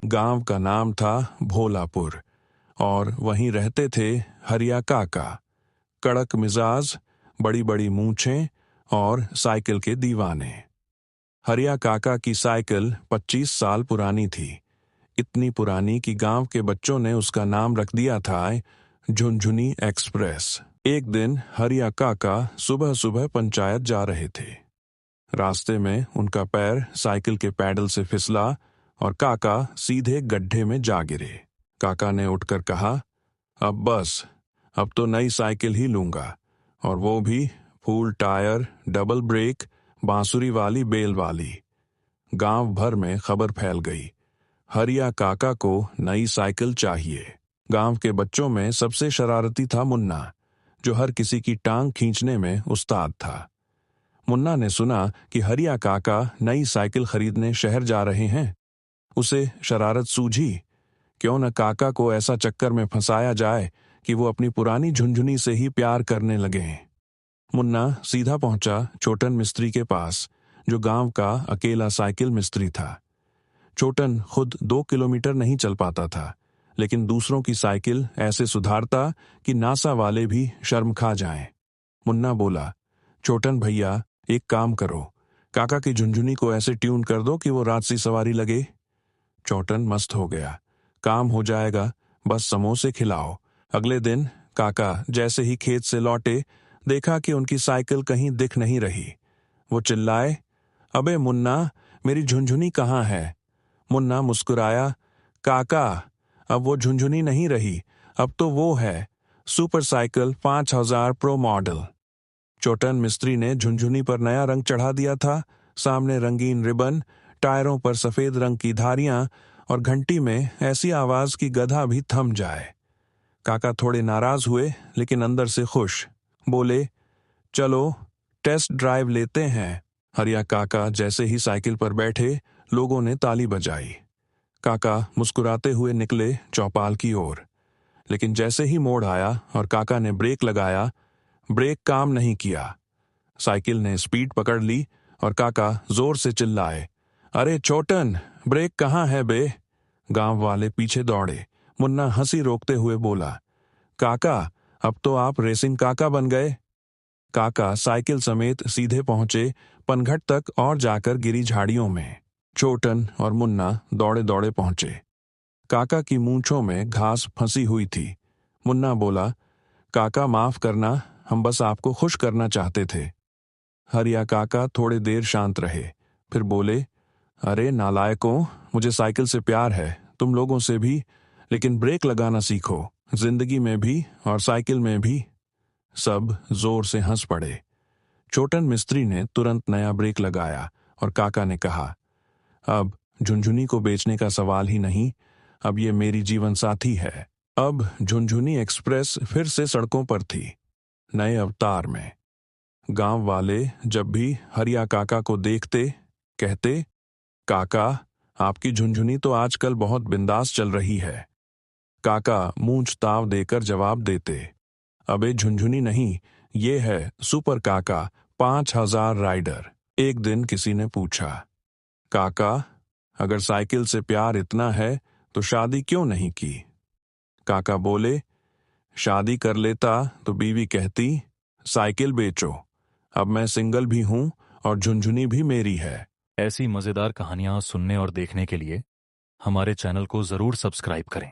गांव का नाम था भोलापुर और वहीं रहते थे हरिया काका, कड़क मिजाज, बड़ी बड़ी मूंछें और साइकिल के दीवाने। हरिया काका की साइकिल 25 साल पुरानी थी, इतनी पुरानी कि गांव के बच्चों ने उसका नाम रख दिया था झुनझुनी एक्सप्रेस। एक दिन हरिया काका सुबह सुबह पंचायत जा रहे थे। रास्ते में उनका पैर साइकिल के पैडल से फिसला और काका सीधे गड्ढे में जा गिरे। काका ने उठकर कहा, अब बस, अब तो नई साइकिल ही लूंगा, और वो भी फुल टायर, डबल ब्रेक, बांसुरी वाली बेल वाली। गांव भर में खबर फैल गई, हरिया काका को नई साइकिल चाहिए। गांव के बच्चों में सबसे शरारती था मुन्ना, जो हर किसी की टांग खींचने में उस्ताद था। मुन्ना ने सुना कि हरिया काका नई साइकिल खरीदने शहर जा रहे हैं। उसे शरारत सूझी, क्यों न काका को ऐसा चक्कर में फंसाया जाए कि वो अपनी पुरानी झुनझुनी से ही प्यार करने लगे। मुन्ना सीधा पहुंचा छोटन मिस्त्री के पास, जो गांव का अकेला साइकिल मिस्त्री था। छोटन खुद 2 किलोमीटर नहीं चल पाता था, लेकिन दूसरों की साइकिल ऐसे सुधारता कि नासा वाले भी शर्म खा जाएं। मुन्ना बोला, छोटन भैया, एक काम करो, काका की झुनझुनी को ऐसे ट्यून कर दो कि वो राजसी सवारी लगे। छोटन मस्त हो गया, काम हो जाएगा, बस समोसे खिलाओ। अगले दिन काका जैसे ही खेत से लौटे, देखा कि उनकी साइकिल कहीं दिख नहीं रही। वो चिल्लाए, अबे मुन्ना, मेरी झुनझुनी कहाँ है? मुन्ना मुस्कुराया, काका, अब वो झुनझुनी नहीं रही, अब तो वो है सुपर साइकिल 5000 प्रो मॉडल। छोटन मिस्त्री ने झुनझुनी पर नया रंग चढ़ा दिया था, सामने रंगीन रिबन, टायरों पर सफेद रंग की धारियां और घंटी में ऐसी आवाज कि गधा भी थम जाए। काका थोड़े नाराज हुए, लेकिन अंदर से खुश। बोले, चलो टेस्ट ड्राइव लेते हैं। हरिया काका जैसे ही साइकिल पर बैठे, लोगों ने ताली बजाई। काका मुस्कुराते हुए निकले चौपाल की ओर, लेकिन जैसे ही मोड़ आया और काका ने ब्रेक लगाया, ब्रेक काम नहीं किया। साइकिल ने स्पीड पकड़ ली और काका जोर से चिल्लाए, अरे छोटन, ब्रेक कहाँ है बे? गांव वाले पीछे दौड़े। मुन्ना हंसी रोकते हुए बोला, काका, अब तो आप रेसिंग काका बन गए। काका साइकिल समेत सीधे पहुंचे पनघट तक और जाकर गिरी झाड़ियों में। छोटन और मुन्ना दौड़े दौड़े पहुंचे। काका की मूंछों में घास फंसी हुई थी। मुन्ना बोला, काका माफ करना, हम बस आपको खुश करना चाहते थे। हरिया काका थोड़े देर शांत रहे, फिर बोले, अरे नालायकों, मुझे साइकिल से प्यार है, तुम लोगों से भी, लेकिन ब्रेक लगाना सीखो, जिंदगी में भी और साइकिल में भी। सब जोर से हंस पड़े। छोटन मिस्त्री ने तुरंत नया ब्रेक लगाया और काका ने कहा, अब झुनझुनी को बेचने का सवाल ही नहीं, अब ये मेरी जीवन साथी है। अब झुनझुनी एक्सप्रेस फिर से सड़कों पर थी, नए अवतार में। गांव वाले जब भी हरिया काका को देखते, कहते, काका, आपकी झुनझुनी तो आजकल बहुत बिंदास चल रही है। काका मूंछ ताव देकर जवाब देते, अबे झुनझुनी नहीं, ये है सुपर काका 5000 राइडर। एक दिन किसी ने पूछा, काका, अगर साइकिल से प्यार इतना है तो शादी क्यों नहीं की? काका बोले, शादी कर लेता तो बीवी कहती, साइकिल बेचो, अब मैं सिंगल भी हूं और झुनझुनी भी मेरी है। ऐसी मजेदार कहानियां सुनने और देखने के लिए हमारे चैनल को जरूर सब्सक्राइब करें।